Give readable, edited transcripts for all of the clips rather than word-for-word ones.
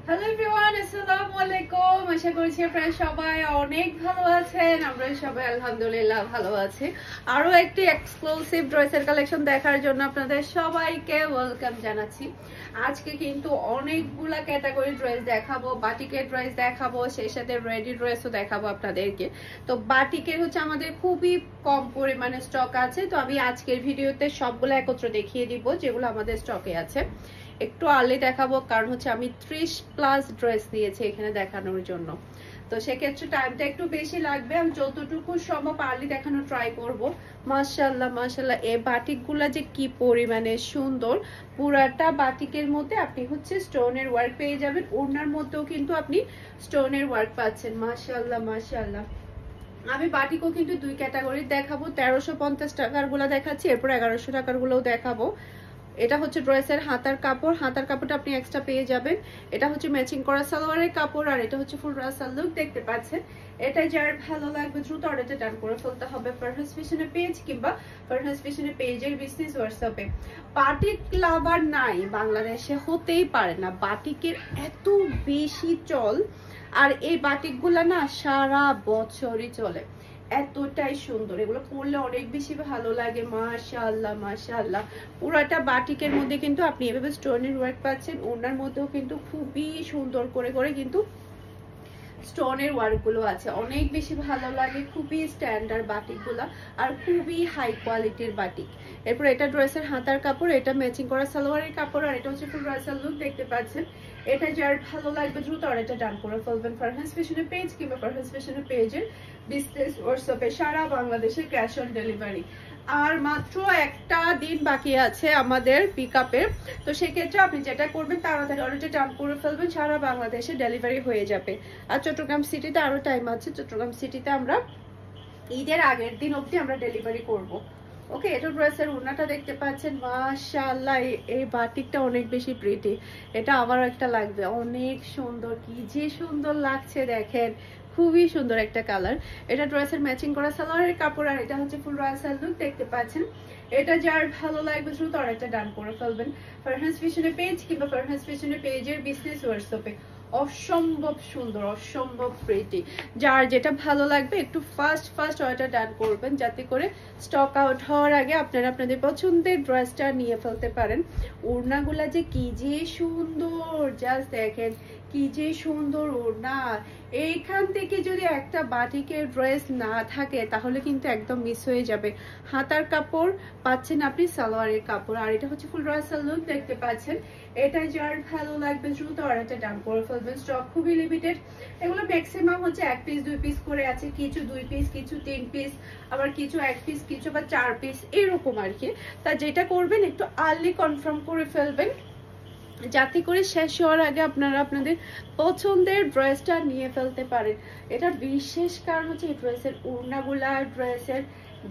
Hello everyone, আসসালামু আলাইকুম। আশা করছি আপনারা সবাই অনেক ভালো আছেন। আমরা সবাই আলহামদুলিল্লাহ ভালো আছি। আরো একটি এক্সক্লুসিভ ড্রেসের কালেকশন দেখার জন্য আপনাদের সবাইকে ওয়েলকাম জানাচ্ছি। আজকে কিন্তু অনেকগুলা ক্যাটাগরি ড্রেস দেখাবো, বাটিকের ড্রেস দেখাবো, সেই সাথে রেডি ড্রেসও দেখাবো আপনাদেরকে। তো বাটিকের হচ্ছে আমাদের খুবই কম পরিমাণে স্টক আছে, তো আমি আজকের ভিডিওতে সবগুলো একত্র দেখিয়ে দিব যেগুলো আমাদের স্টকে আছে। একটু আর্লি দেখাবো কারণ হচ্ছে আমি 30+ ড্রেস দিয়েছি এখানে দেখানোর জন্য, তো সেক্ষেত্রে টাইমটা একটু বেশি লাগবে। আমি যতটুকু সম্ভব আর্লি দেখানোর ট্রাই করব। মাশাআল্লাহ মাশাআল্লাহ, এই বাটিকগুলা যে কি পরিমাণে সুন্দর। পুরাটা বাটিকের মধ্যে আপনি হচ্ছে স্টোনের ওয়ার্ক পেয়ে যাবেন, ওড়নার মধ্যেও কিন্তু আপনি স্টোনের ওয়ার্ক পাচ্ছেন। মাশাআল্লাহ মাশাআল্লাহ। আমি বাটিকও কিন্তু দুই ক্যাটাগরির দেখাবো, 1350 টাকার গুলা দেখাচ্ছি, এরপর 1100 টাকার গুলোও দেখাবো। এটা হচ্ছে ড্রেসের হাতার কাপড়, হাতার কাপড়টা আপনি এক্সট্রা পেয়ে যাবেন। এটা হচ্ছে ম্যাচিং করা সালোয়ারের কাপড়, আর এটা হচ্ছে ফুল রাসাল লুক দেখতে পাচ্ছেন। এটা যার ভালো লাগবে দ্রুত অর্ডারটা ডান করে ফেলতে হবে ফারহাস ফ্যাশনের পেজ কিংবা ফারহাস ফ্যাশনের পেজের বিজনেস হোয়াটসঅ্যাপে। বাটিক লাভার নাই বাংলাদেশে, হতেই পারে না। বাটিকের এত বেশি চল, আর এই বাটিকগুলা না সারা বছরই চলে, এতটাই সুন্দর। এগুলো পরলে অনেক বেশি ভালো লাগে। মাশাআল্লাহ মাশাআল্লাহ। পুরাটা বাটিকের মধ্যে কিন্তু আপনি এভাবে স্টোনের ওয়ার্ক পাচ্ছেন, ওনার মধ্যেও কিন্তু খুবই সুন্দর করে করে কিন্তু স্টোনের ওয়ার্ক গুলো আছে, অনেক বেশি ভালো লাগে। খুবই স্ট্যান্ডার্ড বাটিক গুলা, আর খুবই হাই কোয়ালিটির বাটিক। এরপর এটা ড্রেসের হাতার কাপড়, এটা ম্যাচিং করা সালোয়ারের কাপড়, আর এটা হচ্ছে ফুল রাসাল লুক দেখতে পাচ্ছেন। এটা যার ভালো লাগবে দ্রুত অর্ডারটা ডান করে ফেলবেন ফারহাস ফ্যাশনের পেজ কিংবা ফারহাস ফ্যাশনের পেজের বিজনেস হোয়াটসঅ্যাপে, সারা বাংলাদেশে ক্যাশ অন ডেলিভারি। আর মাত্র একটা দিন বাকি আছে আমাদের পিকআপের, তো সেক্ষেত্রে আপনি যেটা করবেন তাড়াতাড়ি অর্ডারটা ডান করে ফেলবেন, সারা বাংলাদেশে ডেলিভারি হয়ে যাবে। আর চট্টগ্রাম সিটিতে আরো টাইম আছে, চট্টগ্রাম সিটিতে আমরা ঈদের আগের দিন অবধি আমরা ডেলিভারি করব। ওকে, এটা ড্রেসের ওড়নাটা দেখতে পাচ্ছেন। মাশাআল্লাহ, এই বাটিকটা অনেক বেশি প্রিটি। এটা আমারও একটা লাগবে, অনেক সুন্দর, কি যে সুন্দর লাগছে দেখেন, খুবই সুন্দর একটা কালার। এটা ড্রেসের ম্যাচিং করা সালোয়ারের কাপড়, আর এটা হচ্ছে ফুল রাসাল লুক দেখতে পাচ্ছেন। এটা যার ভালো লাগবে দ্রুত অর্ডারটা ডান করে ফেলবেন ফারহাস ফ্যাশনের পেজ কিংবা ফারহাস ফ্যাশনের পেজের বিজনেস হোয়াটসঅ্যাপে। অসম্ভব সুন্দর, অসম্ভব প্রিটি। যার যেটা ভালো লাগবে একটু ফাস্ট অর্ডার ডান করবেন, যাতে করে স্টক আউট হওয়ার আগে আপনারা আপনাদের পছন্দের ড্রেসটা নিয়ে ফেলতে পারেন। ওড়নাগুলা যে কি যে সুন্দর, জাস্ট দেখেন কি যে সুন্দর ওড়না। এইখান থেকে যদি একটা বাটিকের ড্রেস না থাকে তাহলে কিন্তু একদম মিস হয়ে যাবে। হাতার কাপড় পাচ্ছেন আপনি সালোয়ারের কাপড়, আর এটা হচ্ছে ফুল রাসাল লুক দেখতে পাচ্ছেন। এটা যার ভালো লাগবে দ্রুত অর্ডারটা ডান করে ফেলবেন, স্টক খুবই লিমিটেড। এগুলো ম্যাক্সিমাম হচ্ছে 1 পিস 2 পিস করে আছে, কিছু 2 পিস, কিছু 3 পিস, আবার কিছু 1 পিস, কিছু বা 4 পিস, এরকম আর কি। তা যেটা করবেন একটু আর্লি কনফার্ম করে ফেলবেন, যাতে করে শেষ হওয়ার আগে আপনারা আপনাদের পছন্দের ড্রেসটা নিয়ে ফেলতে পারেন। এটা বিশেষ কারণ হচ্ছে এই ড্রেসের ওড়নাগুলা, ড্রেসের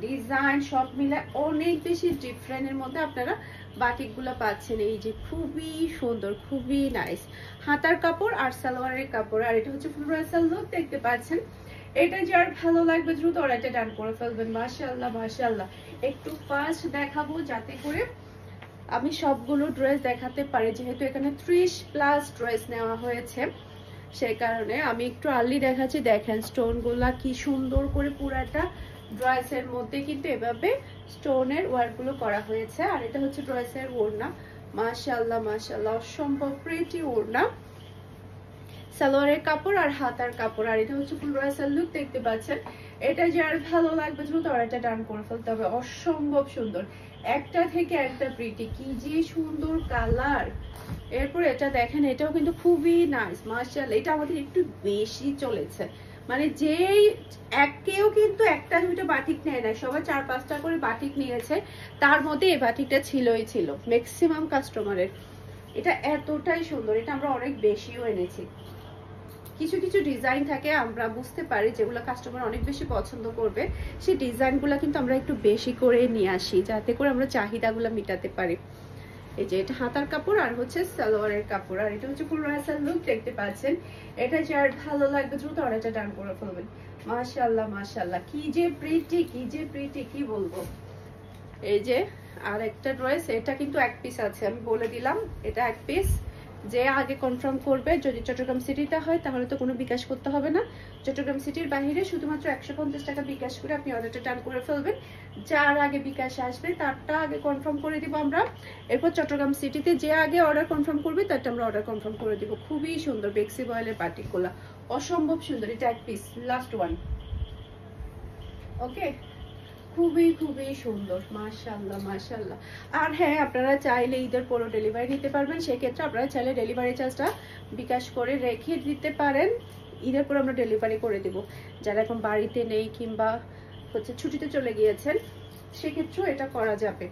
ডিজাইন সব মিলে অনেক বেশি ডিফারেন্টের মধ্যে আপনারা বাটিকগুলো পাচ্ছেন। এই যে খুবই সুন্দর, খুবই নাইস। হাতার কাপড় আর সালোয়ারের কাপড়, আর এটা হচ্ছে ফুল রাসাল লুক দেখতে পাচ্ছেন। এটা যার ভালো লাগবে দ্রুত অর্ডারটা ডান করে ফেলবেন। মাশাআল্লাহ মাশাআল্লাহ। একটু ফাস্ট দেখাবো যাতে করে আমি সবগুলো ড্রেস দেখাতে পারি, যেহেতু এখানে 30+ ড্রেস নেওয়া হয়েছে, সেই কারণে আমি একটু আর্লি দেখাচ্ছি। দেখেন স্টোনগুলা কি সুন্দর করে পুরাটা ড্রেসের মধ্যে কিন্তু এভাবে স্টোনের ওয়ার্কগুলো করা হয়েছে। আর এটা হচ্ছে ড্রেসের ওড়না। মাশাআল্লাহ মাশাআল্লাহ, অসম্ভব প্রিটি ওড়না, সালোয়ারের কাপড় আর হাতার কাপড়, আর এটা হচ্ছে ফুল রাসাল লুক দেখতে পাচ্ছেন। এটা যার ভালো লাগবে দ্রুত অর্ডারটা ডান করে ফেলতে হবে। অসম্ভব সুন্দর, একটা থেকে একটা প্রিটি, কি যে সুন্দর কালার। এরপর এটা দেখেন, এটাও কিন্তু খুবই নাইস মাশাআল্লাহ। এটা আমাদের একটু বেশি চলেছে, মানে যেই কেউ কিন্তু একটা দুটো বাটিক নেয় না, সবাই 4-5টা করে বাটিক নিয়েছে, তার মধ্যে এই বাটিকটা ছিলই ছিল ম্যাক্সিমাম কাস্টমারের। এটা এতটাই সুন্দর, এটা আমরা অনেক বেশিও এনেছি। কিছু কিছু ডিজাইন থাকে আমরা বুঝতে পারি যেগুলো কাস্টমার অনেক বেশি পছন্দ করবে, সেই ডিজাইনগুলো কিন্তু আমরা একটু বেশি করে নিয়ে আসি, যাতে করে আমরা চাহিদাগুলো মেটাতে পারি। এই যে এটা হাতার কাপড় আর হচ্ছে সালোয়ারের কাপড়, আর এটা হচ্ছে ফুল রাসাল লুক দেখতে পাচ্ছেন। এটা যার ভালো লাগবে দ্রুত অর্ডারটা ডান করে ফেলবেন। মাশাআল্লাহ মাশাআল্লাহ, কি যে প্রিটি, কি যে প্রিটি, কি বলবো। এই যে আর একটা ড্রেস, এটা কিন্তু 1 পিস আছে, আমি বলে দিলাম এটা 1 পিস। যে আগে কনফার্ম করবে, যদি চট্টগ্রাম সিটিতে হয় তাহলে তো কোনো বিকাশ করতে হবে না, চট্টগ্রাম সিটির বাইরে শুধুমাত্র 150 টাকা বিকাশ করে আপনি অর্ডারটা ডান করে ফেলবেন। যার আগে বিকাশ আসবে তারটা আগে কনফার্ম করে দিব আমরা, এরপর চট্টগ্রাম সিটিতে যে আগে অর্ডার কনফার্ম করবে তারটা আমরা অর্ডার কনফার্ম করে দিব। খুবই সুন্দর বেক্সি বয়েলের বাটিকগুলা, অসম্ভব সুন্দর। এটা এক পিস, লাস্ট ওয়ান। ওকে, খুবই খুবই সুন্দর, মাশাআল্লাহ মাশাআল্লাহ। আর হ্যাঁ, আপনারা চাইলে ঈদের পরও ডেলিভারি নিতে পারবেন, সেক্ষেত্রে আপনারা চাইলে ডেলিভারি চার্জটা বিকাশ করে রেখে দিতে পারেন, ঈদের পর আমরা ডেলিভারি করে দেব। যারা এখন বাড়িতে নেই কিংবা হচ্ছে ছুটিতে চলে গিয়েছেন, সেক্ষেত্রেও এটা করা যাবে।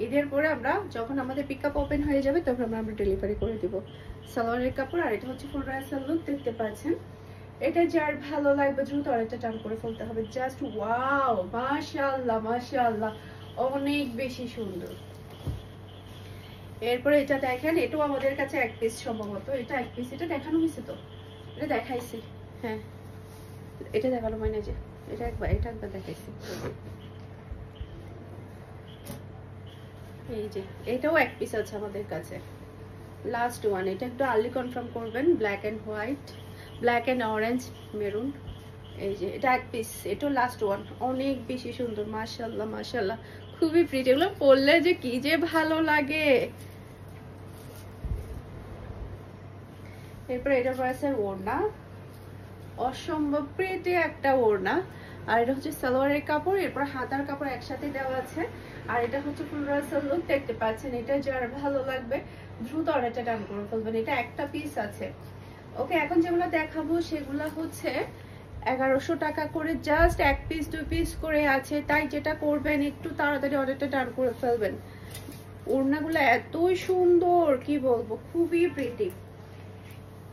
ঈদের পরে আমরা যখন আমাদের পিক আপ ওপেন হয়ে যাবে তখন আমরা ডেলিভারি করে দেব। সালোয়ারের কাপড়, আর এটা হচ্ছে ফুল রাইসাল লুক, দেখতে পাচ্ছেন। এটা যার ভালো লাগবে দ্রুত আরেকটা টান করে ফেলতে হবে। জাস্ট ওয়াও, মাশাআল্লাহ মাশাআল্লাহ, অনেক বেশি সুন্দর। এরপরে এটা দেখেন, এটাও আমাদের কাছে এক পিস সম্ভবত, এটা এক পিস। এটা দেখানো হয়েছে তো, এটা দেখাইছি, হ্যাঁ এটা দেখানো হয় না, যে এটা একবার দেখাইছি। এই যে এটাও এক পিস আছে আমাদের কাছে, লাস্ট ওয়ান। এটা একটু আর্লি কনফার্ম করবেন, black and white, black and orange maroon. এই যে এটা এক পিস, এটাও লাস্ট ওয়ান, অনেক বেশি সুন্দর, মাশাআল্লাহ মাশাআল্লাহ, খুবই প্রিটি। এগুলো পরলে যে কি যে ভালো লাগে। এরপর এটা পড়েছে ওড়না, অসম্ভব প্রিটি একটা ওড়না। আর এটা হচ্ছে সালোয়ারের কাপড়, এরপর হাতার কাপড় একসাথে দেওয়া আছে। আর এটা হচ্ছে ফুল রাইসাল লুক, দেখতে পাচ্ছেন। এটা যার ভালো লাগবে দ্রুত অর্ডারটা ডান করে ফেলবেন, এটা একটা পিস আছে। ওকে, এখন যেগুলো দেখাবো সেগুলো হচ্ছে 1100 টাকা করে, জাস্ট এক পিস দুই পিস করে আছে। তাই যেটা করবেন, একটু তাড়াতাড়ি অর্ডারটা ডান করে ফেলবেন। ওড়নাগুলো এতই সুন্দর, কি বলবো, খুবই প্রিটি।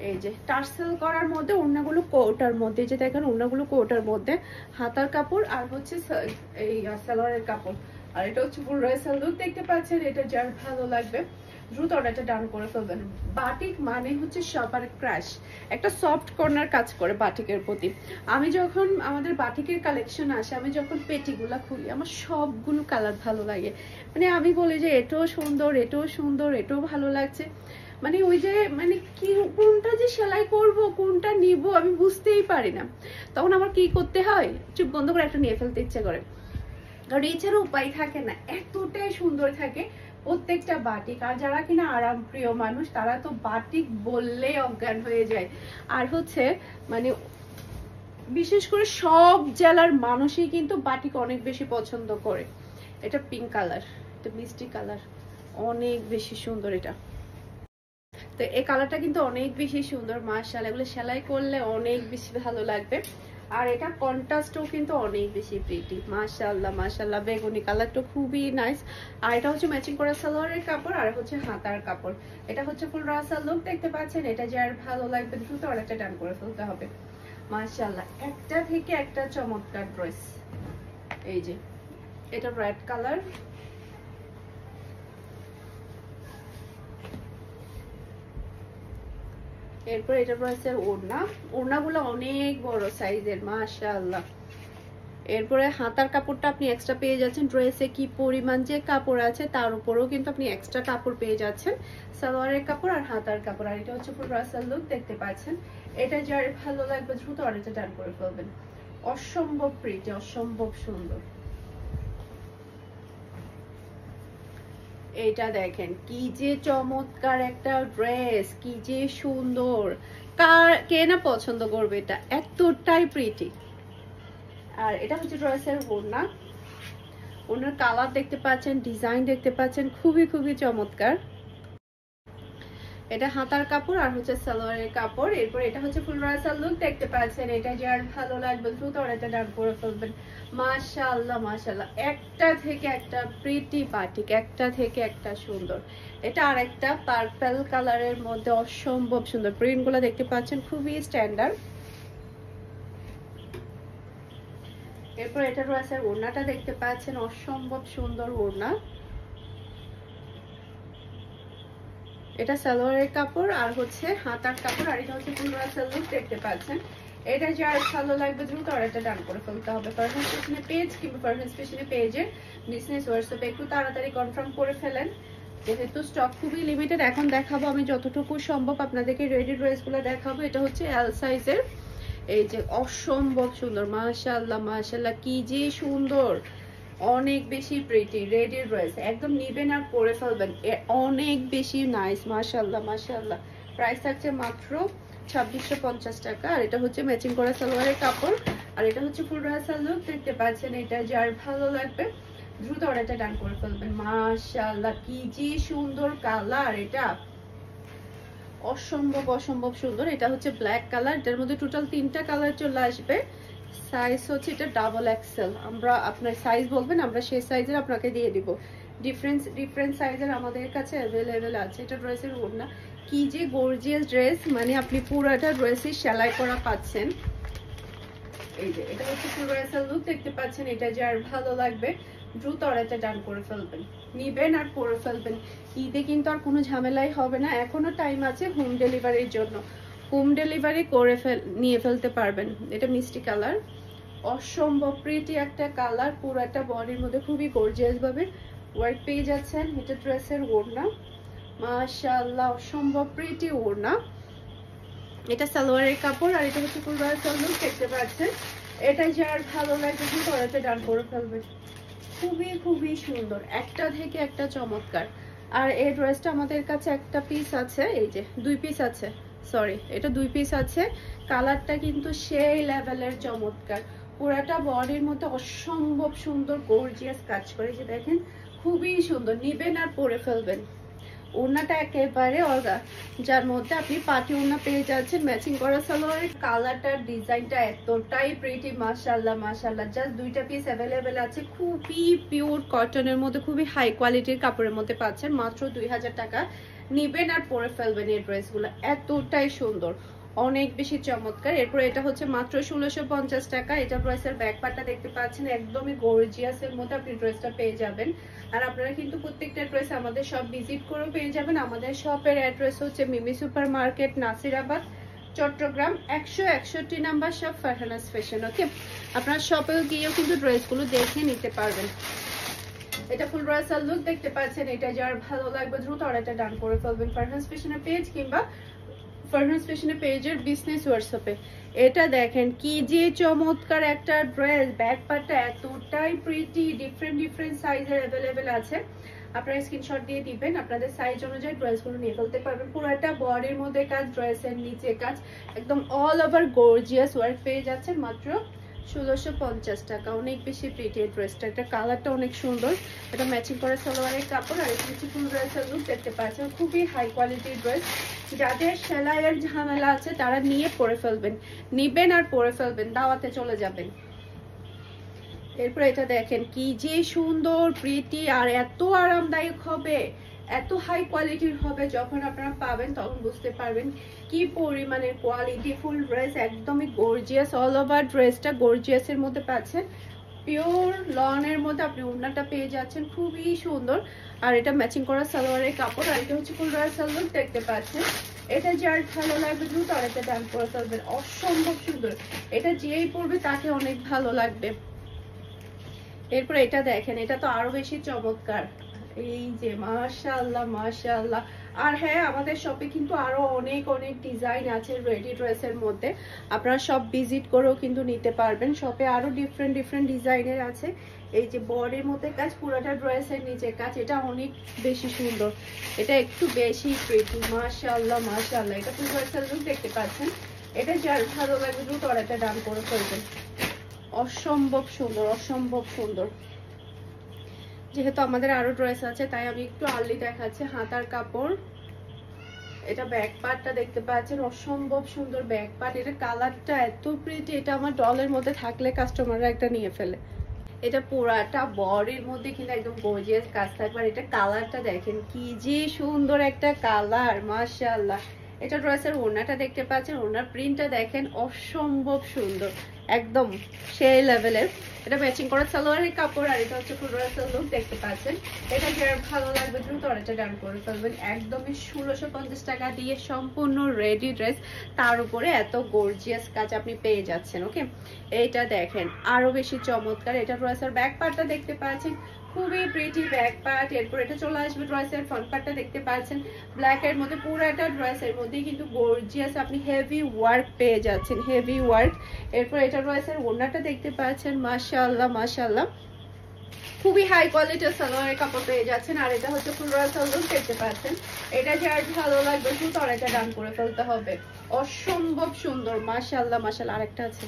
এই যে টার্সেল করার মধ্যে ওড়নাগুলো কোটার মধ্যে, যে দেখেন ওড়নাগুলো কোটার মধ্যে, হাতার কাপড় আর হচ্ছে এই সালোয়ারের কাপড়। আর এটা হচ্ছে ফুল রাইসাল লুক, দেখতে পাচ্ছেন। এটা যার ভালো লাগবে দ্রুত অর্ডারটা ডান করে ফেলবেন। বাটিক মানে হচ্ছে সবার ক্রাশ, একটা সফট কর্নার কাজ করে বাটিকের প্রতি। আমি যখন আমাদের বাটিকের কালেকশন আসে, আমি যখন পেটিগুলা খুলি, আমার সবগুলো কালার ভালো লাগে। মানে আমি বলি যে এটাও সুন্দর, এটাও সুন্দর, এটাও ভালো লাগছে। মানে ওই যে মানে কি কোনটা যে সেলাই করব, কোনটা নিব, আমি বুঝতেই পারি না। তখন আমার কি করতে হয়, চুপ বন্ধ করে একটা নিয়ে ফেলতে ইচ্ছা করে, কারণ এছাড়া উপায় থাকে না, এতটাই সুন্দর থাকে প্রত্যেকটা বাটিক। আর যারা কিনা আরাম প্রিয় মানুষ, তারা তো বাটিক বললেই অজ্ঞান হয়ে যায়। আর হচ্ছে মানে বিশেষ করে সব জেলার মানুষই কিন্তু বাটিক অনেক বেশি পছন্দ করে। এটা পিঙ্ক কালার, এটা মিষ্টি কালার, অনেক বেশি সুন্দর এটা। তো এই কালারটা কিন্তু অনেক বেশি সুন্দর, মাশাআল্লাহ, এগুলো সেলাই করলে অনেক বেশি ভালো লাগবে। আর এটা কন্ট্রাস্টও কিন্তু অনেক বেশি প্রিটি, মাশাআল্লাহ মাশাআল্লাহ। বেগুনি কালারটা খুবই নাইস। আর এটা হচ্ছে ম্যাচিং করা সালোয়ারের কাপড়, আর হচ্ছে হাতার কাপড়। এটা হচ্ছে ফুল রাইসাল লুক, দেখতে পাচ্ছেন। এটা যার ভালো লাগবে দ্রুত অর্ডারটা ডান করে ফেলতে হবে। মাশাআল্লাহ, একটা থেকে একটা চমৎকার ড্রেস। এই যে এটা রেড কালার, এরপর এটা রয়েছে ওড়না, ওড়নাগুলো অনেক বড় সাইজের, মাশাআল্লাহ। এরপরে হাতার কাপড়টা আপনি এক্সট্রা পেয়ে যাচ্ছেন, ড্রেসে কি পরিমাণ যে কাপড় আছে তার উপরেও কিন্তু আপনি এক্সট্রা কাপড় পেয়ে যাচ্ছেন, সালোয়ারের কাপড় আর হাতার কাপড়। আর এটা হচ্ছে ফুল রাইসাল লুক, দেখতে পাচ্ছেন। এটা যার ভালো লাগবে দ্রুত অর্ডারটা ডান করে ফেলবেন। অসম্ভব প্রিটি, অসম্ভব সুন্দর। এটা দেখেন কি যে চমৎকার একটা ড্রেস, কি যে সুন্দর, কে না পছন্দ করবে, এটা এতটাই প্রিটি। আর এটা হচ্ছে ড্রেসের ওড়না, ওনার কালার দেখতে পাচ্ছেন, ডিজাইন দেখতে পাচ্ছেন, খুবই খুবই চমৎকার। এটা হাতার কাপড় আর হচ্ছে সালোয়ারের কাপড়। এরপর এটা হচ্ছে ফুল রাইসাল লুক, দেখতে পাচ্ছেন। এটা যার ভালো লাগবে দ্রুত অর্ডারটা ডান করে ফেলবেন। মাশাআল্লাহ মাশাআল্লাহ, একটা থেকে একটা প্রিটি বাটিক, একটা থেকে একটা সুন্দর। এটা আর একটা পার্পল কালারের মধ্যে অসম্ভব সুন্দর, প্রিন্টগুলো দেখতে পাচ্ছেন খুবই স্ট্যান্ডার্ড। এরপর এটা রয়েছে ওড়নাটা, দেখতে পাচ্ছেন অসম্ভব সুন্দর ওড়না। এটা সালোয়ারের কাপড় আর হচ্ছে হাতার কাপড়। আর এটা হচ্ছে ফুল রাইসাল লুক, দেখতে পাচ্ছেন। এটা যার ভালো লাগবে দ্রুত অর্ডারটা ডান করে ফেলতে হবে। ফারহান ফ্যাশনে পেজ কিংবা ফারহান ফ্যাশনে পেজে বিজনেস হোয়াটসঅ্যাপে একটু তাড়াতাড়ি কনফার্ম করে ফেলেন। যেহেতু স্টক খুবই লিমিটেড, এখন দেখাবো আমি যতটুকু সম্ভব আপনাদেরকে রেডি ড্রেসগুলো দেখাবো। এটা হচ্ছে এল সাইজের, এই যে অসম্ভব সুন্দর, মাশাআল্লাহ মাশাআল্লাহ, কি যে সুন্দর, অনেক বেশি প্রিটি রেডি ড্রেস, একদম নিবেন আর পরে ফেলবেন, অনেক বেশি নাইস, মাশাআল্লাহ মাশাআল্লাহ। প্রাইস থাকছে মাত্র 2650 টাকা। আর এটা হচ্ছে ম্যাচিং করা সালোয়ারের কাপড়, আর এটা হচ্ছে ফুল রাসাল লুক, দেখতে পাচ্ছেন। এটা যার ভালো লাগবে দ্রুত অর্ডারটা ডান করে ফেলবেন। মাশাআল্লাহ, কি যে সুন্দর কালার, এটা অসম্ভব অসম্ভব সুন্দর। এটা হচ্ছে ব্ল্যাক কালার, এটার মধ্যে টোটাল 3টা কালার চলে আসবে। সাইজ হচ্ছে এটা ডাবল এক্সেল, আমরা আপনার সাইজ বলবেন, আমরা সেই সাইজের আপনাকে দিয়ে দিব। ডিফারেন্ট সাইজের আমাদের কাছে অ্যাভেলেবেল আছে। এটা ড্রেসের ওড়না, কি যে গর্জিয়াস ড্রেস, মানে আপনি পুরোটা ড্রেসই সেলাই করা পাচ্ছেন। এই যে এটা হচ্ছে ফুল রাসাল লুক, দেখতে পাচ্ছেন। এটা যার ভালো লাগবে দ্রুত অর্ডারটা ডান করে ফেলবেন, নিবেন আর পরে ফেলবেন। ঈদে কিন্তু আর কোনো ঝামেলাই হবে না, এখনো টাইম আছে হোম ডেলিভারির জন্য। হোম ডেলিভারি করে নিয়ে ফেলতে পারবেন। এটা মিষ্টি কালার, অসম্ভব প্রিটি একটা কালার, পুরোটা বডির মধ্যে খুবই গর্জিয়াস ভাবে ওয়ার্ক পেয়ে যাচ্ছেন। এটা ড্রেসের ওড়না, মাশাআল্লাহ অসম্ভব প্রিটি ওড়না। এটা সালোয়ারের কাপড়, আর এটা হচ্ছে ফুল রাসাল লুক, দেখতে পাচ্ছেন। এটা যার ভালো লাগে দ্রুত অর্ডারটা ডান করে ফেলবেন। খুবই খুবই সুন্দর, একটা থেকে একটা চমৎকার। আর এই ড্রেসটা আমাদের কাছে একটা পিস আছে, এই যে 2 পিস আছে, সরি এটা 2 পিস আছে। কালারটা কিন্তু সেই লেভেলের চমৎকার, পুরাটা বডির মধ্যে অসম্ভব সুন্দর গর্জিয়াস কাজ করে, যে দেখেন খুবই সুন্দর, নিবেন আর পরে ফেলবেন। ওড়নাটা একেবারে অলগা, যার মধ্যে আপনি পাটি ওড়না পেয়ে যাচ্ছেন ম্যাচিং করা সালোয়ারের। কালারটার ডিজাইনটা এতটাই প্রিটি, মাশাআল্লাহ মাশাআল্লাহ। জাস্ট 2টা পিস অ্যাভেলেবেল আছে, খুবই পিওর কটনের মধ্যে, খুবই হাই কোয়ালিটির কাপড়ের মধ্যে পাচ্ছেন মাত্র 2000 টাকা। নিবেন আর পরে ফেলবেন এই ড্রেসগুলো, এতটাই সুন্দর, অনেক বেশি চমৎকার। এরপর এটা হচ্ছে মাত্র 1650 টাকা। এটা ড্রেসের ব্যাক পার্টটা দেখতে পাচ্ছেন, একদমই গর্জিয়াস এর মধ্যে আপনি ড্রেসটা পেয়ে যাবেন। আর আপনারা কিন্তু প্রত্যেকটা ড্রেস আমাদের সব ভিজিট করেও পেয়ে যাবেন। আমাদের শপের অ্যাড্রেস হচ্ছে Mimi super market, Nasirabad, Chattogram 161 number shop, Farhana's fashion. Okay, আপনার শপেও গিয়েও কিন্তু ড্রেসগুলো দেখে নিতে পারবেন। এটা ফুল রাসাল লুক, দেখতে পাচ্ছেন। এটা যার ভালো লাগবে দ্রুত অর্ডারটা ডান করে ফেলবেন ফারহানাস ফ্যাশনের পেজ কিংবা ফারহানাস ফ্যাশনের পেজের বিজনেস হোয়াটসঅ্যাপে। এটা দেখেন কি যে চমৎকার একটা ড্রেস, ব্যাক পার্টটা এতটাই প্রিটি, ডিফারেন্ট সাইজের অ্যাভেলেবেল আছে। আপনারা স্ক্রিনশট দিয়ে দিবেন, আপনাদের সাইজ অনুযায়ী ড্রেসগুলো নিয়ে ফেলতে পারবেন। পুরোটা বডির মধ্যে কাজ, ড্রেসের নিচে কাজ, একদম অল ওভার গর্জিয়াস ওয়ার্ক পেয়ে যাচ্ছেন মাত্র 1650 টাকা। অনেক বেশি প্রিটি এই ড্রেসটা, এটা কালারটা অনেক সুন্দর। এটা ম্যাচিং করা সালোয়ারের কাপড়, আর এটা হচ্ছে ফুল ড্রেসের লুক, দেখতে পাচ্ছেন। খুবই হাই কোয়ালিটির ড্রেস, যাদের সেলাইয়ের ঝামেলা আছে তারা নিয়ে পরে ফেলবেন, নিবেন আর পরে ফেলবেন, দাওয়াতে চলে যাবেন। এরপর এটা দেখেন কি যে সুন্দর প্রিটি, আর এত আরামদায়ক হবে, এত হাই কোয়ালিটির হবে। যখন আপনারা পাবেন তখন বুঝতে পারবেন কি পরিমাণের কোয়ালিটি। ফুল ড্রেস একদমই গর্জিয়াস, অল ওভার ড্রেসটা গর্জিয়াস এর মধ্যে পাচ্ছেন। পিওর লনের মধ্যে আপনি ওড়নাটা পেয়ে যাচ্ছেন, খুবই সুন্দর। আর এটা ম্যাচিং করা সালোয়ারের কাপড়, আর এটা হচ্ছে ফুল রাসাল লুক, দেখতে পাচ্ছেন। এটা যার ভালো লাগবে দ্রুত আরেকটা ডান করে ফেলবেন, অসম্ভব সুন্দর। এটা যেই পরবে তাকে অনেক ভালো লাগবে। এরপর এটা দেখেন, এটা তো আরো বেশি চমৎকার, এই যে মাশাআল্লাহ মাশাআল্লাহ। আর হ্যাঁ, আমাদের শপে কিন্তু আরো অনেক অনেক ডিজাইন আছে রেডি ড্রেসের মধ্যে, আপনারা সব ভিজিট করেও কিন্তু নিতে পারবেন। শপে আরো ডিফারেন্ট ডিজাইনের আছে। এই যে বডির মধ্যে কাজ, পুরোটা ড্রেসের নিচে কাজ, এটা অনেক বেশি সুন্দর, এটা একটু বেশি প্রিটি, মাশাআল্লাহ মাশাআল্লাহ। এটা ফুল ড্রেসের লুক, দেখতে পাচ্ছেন। এটা যার ভালো লাগবে দ্রুত অর্ডারটা ডান করে ফেলবেন। অসম্ভব সুন্দর, অসম্ভব সুন্দর। যেহেতু আমাদের আরো ড্রেস আছে তাই আমি একটু আর্লি দেখাচ্ছি। হাতার কাপড়, এটা ব্যাক পার্টটা দেখতে পাচ্ছেন, অসম্ভব সুন্দর ব্যাক পার্ট। এটা কালারটা এত প্রিটি, এটা আমার ডলের মধ্যে থাকলে কাস্টমাররা একটা নিয়ে ফেলে। এটা পুরাটা বডির মধ্যে কিন্তু একদম গর্জিয়াস কাজ থাকবে। আর এটা কালারটা দেখেন কি যে সুন্দর একটা কালার, মাশাআল্লাহ। এটা ড্রেসের ওড়নাটা দেখতে পাচ্ছেন, ওড়নার প্রিন্টটা দেখেন অসম্ভব সুন্দর, একদম সেই লেভেলের। এটা ম্যাচিং করা সালোয়ারের কাপড়, আর এটা হচ্ছে ফুল ড্রেসের লুক, দেখতে পাচ্ছেন। এটা যার ভালো লাগবে দ্রুত অর্ডারটা ডান করে ফেলবেন। একদমই 1650 টাকা দিয়ে সম্পূর্ণ রেডি ড্রেস, তার উপরে এত গর্জিয়াস কাজ আপনি পেয়ে যাচ্ছেন। ওকে, এইটা দেখেন আরো বেশি চমৎকার। এটা ড্রেসের ব্যাক পার্টটা দেখতে পাচ্ছেন, খুবই প্রিটি ব্যাক পার্ট। এরপর এটা চলে আসবে ড্রেসের ফ্রন্ট পার্টটা দেখতে পাচ্ছেন ব্ল্যাক এর মধ্যে, পুরোটা ড্রেসের মধ্যে কিন্তু গর্জিয়াস আপনি হেভি ওয়ার্ক পেয়ে যাচ্ছেন, হেভি ওয়ার্ক। এরপর এটা ড্রেসের ওড়নাটা দেখতে পাচ্ছেন, মাশাআল্লাহ মাশাআল্লাহ খুবই হাই কোয়ালিটির সালোয়ারের কাপড় পেয়ে যাচ্ছেন। আর এটা হচ্ছে ফুল রাসাল লুক দেখতে পাচ্ছেন। এটা যার ভালো লাগবে শুধু আর এটা ডান করে ফেলতে হবে, অসম্ভব সুন্দর মাশাআল্লাহ মাশাআল্লাহ। আরেকটা আছে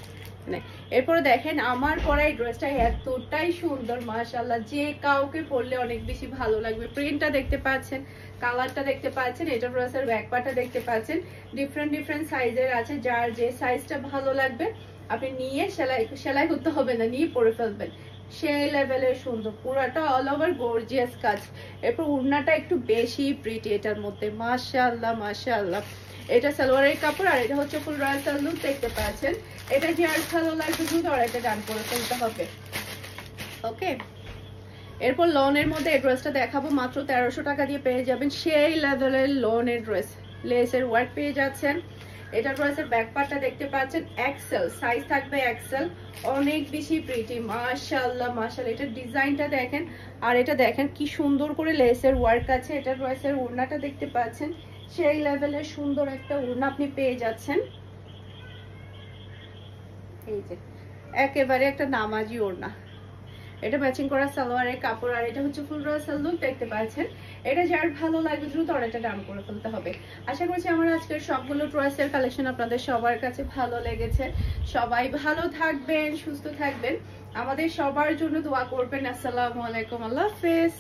এরপরে দেখেন আমার পরা এই ড্রেসটা এতটাই সুন্দর মাশাআল্লাহ, যে কাউকে পরলে অনেক বেশি ভালো লাগবে। প্রিন্টটা দেখতে পাচ্ছেন, কালারটা দেখতে পাচ্ছেন, এটা ড্রেসের ব্যাক পার্টটা দেখতে পাচ্ছেন, ডিফারেন্ট সাইজের আছে, যার যে সাইজটা ভালো লাগবে আপনি নিয়ে সেলাই করতে হবে না, নিয়ে পরে ফেলবেন, সেই লেভেলের সুন্দর পুরাটা অল ওভার গর্জিয়াস কাজ। এরপর উড়নাটা একটু বেশি প্রিটি এটার মধ্যে, মাশাআল্লাহ মাশাআল্লাহ। এটা সালোয়ারের কাপড় আর এটা হচ্ছে ফুল রাসাল লুক দেখতে পাচ্ছেন। এটা যে আর ভালো লাগবে শুধু আর এটা ডান করে ফেলতে হবে, ওকে। এরপর লনের মধ্যে এই ড্রেসটা দেখাবো, মাত্র 1300 টাকা দিয়ে পেয়ে যাবেন সেই লেভেলের লনের ড্রেস, লেসের ওয়ার্ক পেয়ে যাচ্ছেন। এটা ড্রেসের ব্যাক পার্টটা দেখতে পাচ্ছেন, এক্সেল সাইজ থাকবে, এক্সেল, অনেক বেশি প্রিটি মাশাআল্লাহ মাশাআল্লাহ। এটা ডিজাইনটা দেখেন আর এটা দেখেন কি সুন্দর করে লেসের ওয়ার্ক আছে। এটা ড্রেসের ওড়নাটা দেখতে পাচ্ছেন, সেই লেভেলের সুন্দর একটা ওড়না আপনি পেয়ে যাচ্ছেন, এই যে একেবারে একটা নামাজি ওড়না। এটা ম্যাচিং করা সালোয়ারের কাপড় আর এটা হচ্ছে ফুল রাসাল লুক দেখতে পাচ্ছেন। এটা যার ভালো লাগবে দ্রুত অর্ডারটা ডান করে ফেলতে হবে। আশা করছি আমার আজকের সবগুলো ড্রেসের কালেকশন আপনাদের সবার কাছে ভালো লেগেছে। সবাই ভালো থাকবেন, সুস্থ থাকবেন, আমাদের সবার জন্য দোয়া করবেন। আসসালামু আলাইকুম, আল্লাহ হাফেজ।